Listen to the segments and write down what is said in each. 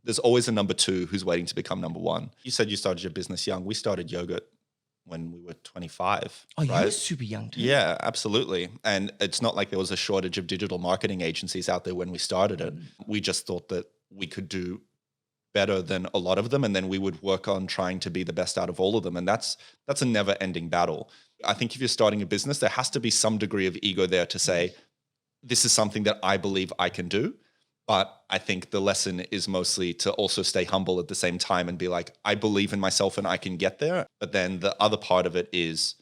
there's always a number two who's waiting to become number one. You said you started your business young. We started yogurt when we were 25. Oh, right? you were super young too. Yeah, absolutely. And it's not like there was a shortage of digital marketing agencies out there when we started it. We just thought that we could do better than a lot of them, and then we would work on trying to be the best out of all of them. And that's a never-ending battle. I think if you're starting a business, there has to be some degree of ego there to say, this is something that I believe I can do. But I think the lesson is mostly to also stay humble at the same time and be like, I believe in myself and I can get there. But then the other part of it is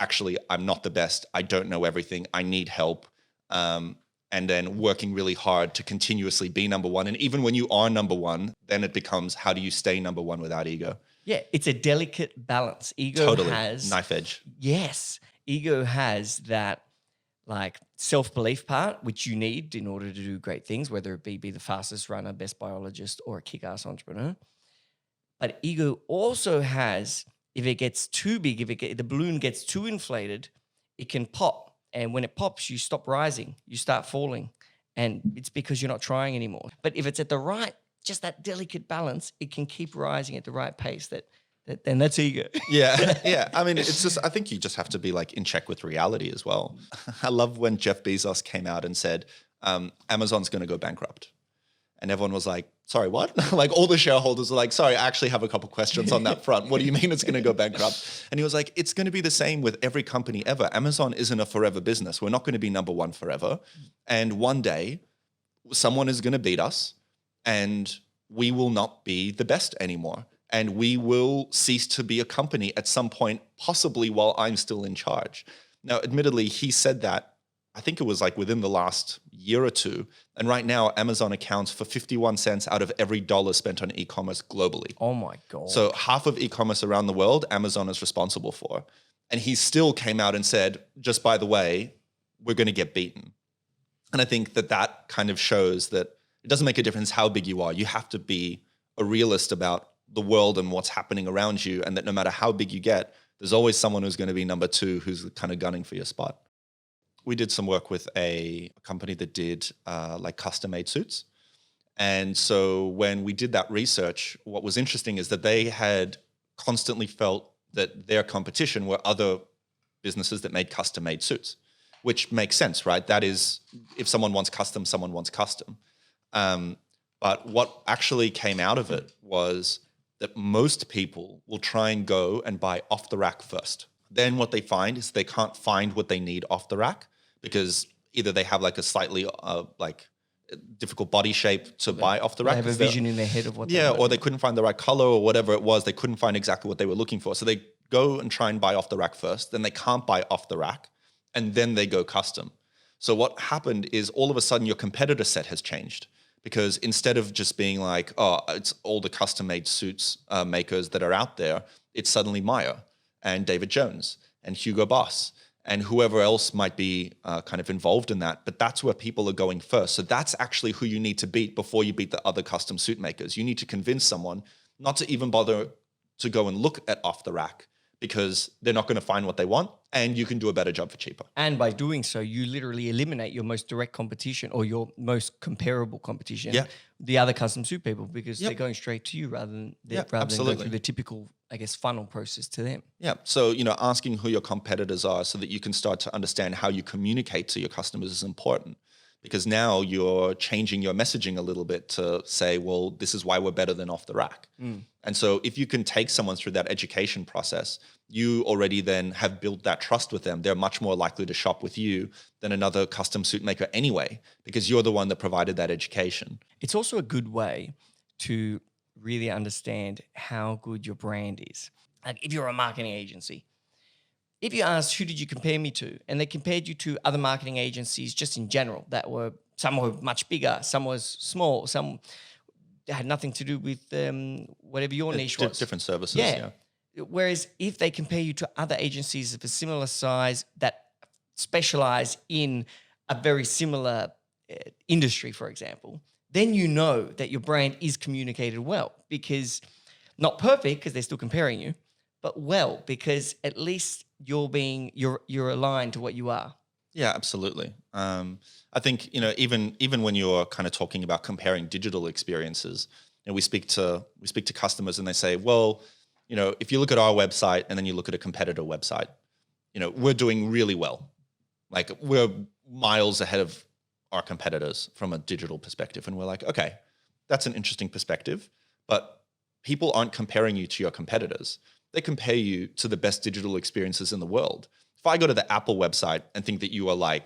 actually, I'm not the best. I don't know everything. I need help. And then working really hard to continuously be number one. And even when you are number one, then it becomes, how do you stay number one without ego? Yeah, it's a delicate balance. Ego Totally. has Knife edge. Yes. Ego has that like self-belief part, which you need in order to do great things, whether it be the fastest runner, best biologist, or a kick-ass entrepreneur. But ego also has, if it gets too big, the balloon gets too inflated, it can pop. And when it pops, you stop rising, you start falling. And it's because you're not trying anymore. But if it's at the right, just that delicate balance, it can keep rising at the right pace. Then that's ego. Yeah, yeah. I mean, it's just, I think you just have to be like in check with reality as well. I love when Jeff Bezos came out and said, Amazon's going to go bankrupt. And everyone was like, sorry, what? Like all the shareholders were like, sorry, I actually have a couple questions on that front. What do you mean it's going to go bankrupt? And he was like, it's going to be the same with every company ever. Amazon isn't a forever business. We're not going to be number one forever. And one day someone is going to beat us and we will not be the best anymore. And we will cease to be a company at some point, possibly while I'm still in charge. Now, admittedly, he said that, I think it was like within the last year or two. And right now, Amazon accounts for 51 cents out of every dollar spent on e-commerce globally. Oh my God. So half of e-commerce around the world, Amazon is responsible for. And he still came out and said, just by the way, we're going to get beaten. And I think that kind of shows that it doesn't make a difference how big you are. You have to be a realist about the world and what's happening around you, and that no matter how big you get, there's always someone who's going to be number two who's kind of gunning for your spot. We did some work with a company that did like custom-made suits. And so when we did that research, what was interesting is that they had constantly felt that their competition were other businesses that made custom-made suits, which makes sense, right? That is, if someone wants custom, someone wants custom. But what actually came out of it was that most people will try and go and buy off the rack first. Then what they find is they can't find what they need off the rack because either they have like a slightly like difficult body shape to buy off the rack. They have a vision in their head of what they want. Or they couldn't find the right color or whatever it was. They couldn't find exactly what they were looking for. So they go and try and buy off the rack first. Then they can't buy off the rack. And then they go custom. So what happened is all of a sudden your competitor set has changed. Because instead of just being like, oh, it's all the custom-made suits makers that are out there, it's suddenly Maya and David Jones and Hugo Boss and whoever else might be kind of involved in that. But that's where people are going first. So that's actually who you need to beat before you beat the other custom suit makers. You need to convince someone not to even bother to go and look at off the rack because they're not going to find what they want and you can do a better job for cheaper. And by doing so, you literally eliminate your most direct competition or your most comparable competition, the other custom suit people, because they're going straight to you rather than going through the typical, I guess, funnel process to them. Yeah. So, asking who your competitors are so that you can start to understand how you communicate to your customers is important. Because now you're changing your messaging a little bit to say, well, this is why we're better than off the rack. And so if you can take someone through that education process, you already then have built that trust with them. They're much more likely to shop with you than another custom suit maker anyway, because you're the one that provided that education. It's also a good way to really understand how good your brand is. Like if you're a marketing agency, if you asked, who did you compare me to? And they compared you to other marketing agencies just in general some were much bigger, some was small, some had nothing to do with whatever your niche was. Different services, yeah. Whereas if they compare you to other agencies of a similar size that specialize in a very similar industry, for example, then you know that your brand is communicated well, because not perfect because they're still comparing you, but well, because at least you're aligned to what you are. Yeah, absolutely. I think, even when you're kind of talking about comparing digital experiences, we speak to customers and they say, well, if you look at our website and then you look at a competitor website, we're doing really well. Like we're miles ahead of our competitors from a digital perspective. And we're like, okay, that's an interesting perspective, but people aren't comparing you to your competitors. They compare you to the best digital experiences in the world. If I go to the Apple website and think that you are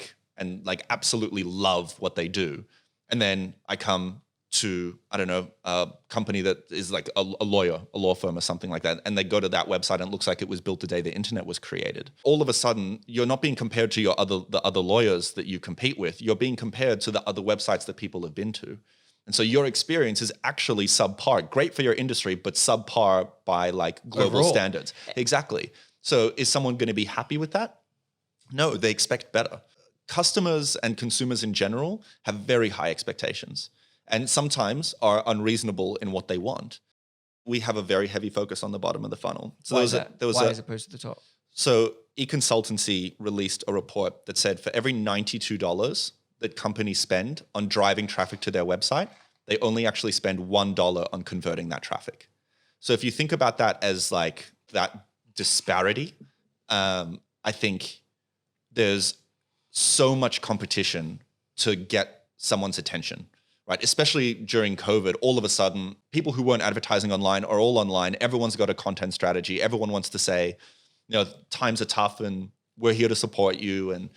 absolutely love what they do, and then I come to, I don't know, a company that is like a law firm or something like that, and they go to that website and it looks like it was built the day the internet was created. All of a sudden, you're not being compared to the other lawyers that you compete with. You're being compared to the other websites that people have been to. And so your experience is actually subpar, great for your industry, but subpar by like global Overall. standards. Exactly. So is someone going to be happy with that? No, they expect better. Customers and consumers in general have very high expectations and sometimes are unreasonable in what they want. We have a very heavy focus on the bottom of the funnel. So Why is that? Why as opposed to the top? So eConsultancy released a report that said for every $92 that companies spend on driving traffic to their website, they only actually spend $1 on converting that traffic. So if you think about that as like that disparity, I think there's so much competition to get someone's attention, right? Especially during COVID, all of a sudden, people who weren't advertising online are all online. Everyone's got a content strategy. Everyone wants to say, times are tough and we're here to support you. And,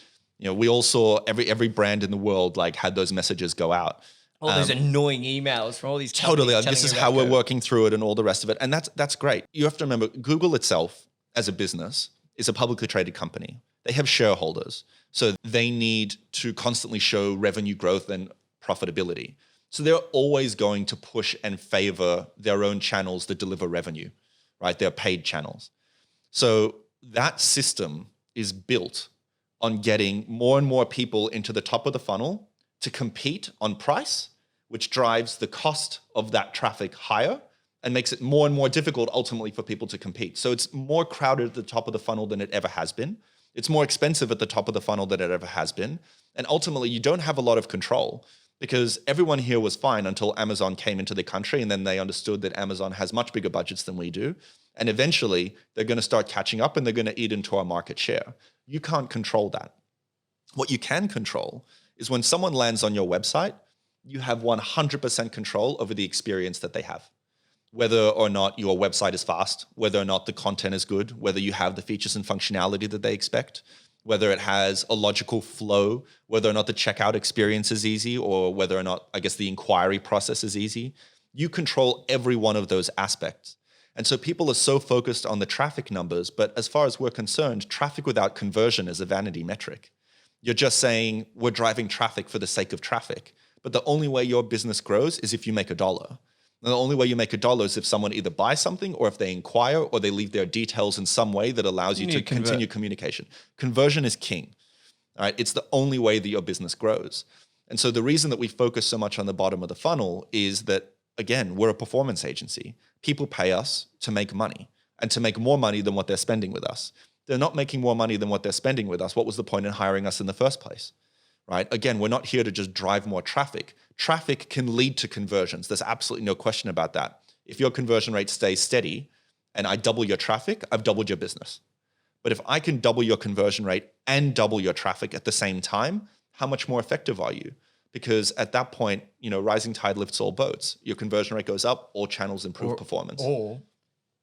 we all saw every brand in the world like had those messages go out. All those annoying emails from all these Totally. companies This is telling how you we're working through it and all the rest of it. And that's great. You have to remember, Google itself as a business is a publicly traded company. They have shareholders. So they need to constantly show revenue growth and profitability. So they're always going to push and favor their own channels that deliver revenue, right? They're paid channels. So that system is built on getting more and more people into the top of the funnel to compete on price, which drives the cost of that traffic higher and makes it more and more difficult ultimately for people to compete. So it's more crowded at the top of the funnel than it ever has been. It's more expensive at the top of the funnel than it ever has been. And ultimately, you don't have a lot of control because everyone here was fine until Amazon came into the country, and then they understood that Amazon has much bigger budgets than we do. And eventually, they're going to start catching up and they're going to eat into our market share. You can't control that. What you can control is when someone lands on your website, you have 100% control over the experience that they have. Whether or not your website is fast, whether or not the content is good, whether you have the features and functionality that they expect, whether it has a logical flow, whether or not the checkout experience is easy, or whether or not, the inquiry process is easy. You control every one of those aspects. And so people are so focused on the traffic numbers, but as far as we're concerned, traffic without conversion is a vanity metric. You're just saying we're driving traffic for the sake of traffic. But the only way your business grows is if you make $1. And the only way you make $1 is if someone either buys something or if they inquire or they leave their details in some way that allows you to continue communication. Conversion is king. All right? It's the only way that your business grows. And so the reason that we focus so much on the bottom of the funnel is that, again, we're a performance agency. People pay us to make money and to make more money than what they're spending with us. They're not making more money than what they're spending with us. What was the point in hiring us in the first place? Right? Again, we're not here to just drive more traffic. Traffic can lead to conversions. There's absolutely no question about that. If your conversion rate stays steady and I double your traffic, I've doubled your business. But if I can double your conversion rate and double your traffic at the same time, how much more effective are you? Because at that point, rising tide lifts all boats. Your conversion rate goes up, all channels improve performance. Or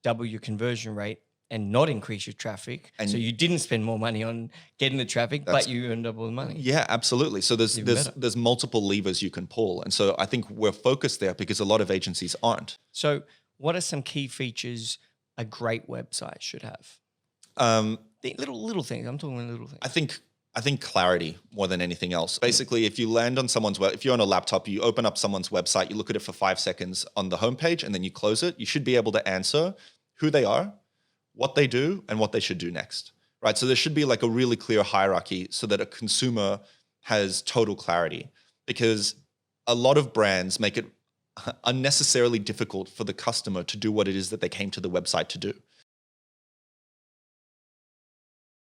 double your conversion rate and not increase your traffic. And so you didn't spend more money on getting the traffic, but you earned double the money. Yeah, absolutely. So there's multiple levers you can pull. And so I think we're focused there because a lot of agencies aren't. So what are some key features a great website should have? The little things. I'm talking little things. I think clarity more than anything else. Basically, if you land on if you're on a laptop, you open up someone's website, you look at it for 5 seconds on the homepage, and then you close it, you should be able to answer who they are, what they do, and what they should do next, right? So there should be like a really clear hierarchy so that a consumer has total clarity, because a lot of brands make it unnecessarily difficult for the customer to do what it is that they came to the website to do.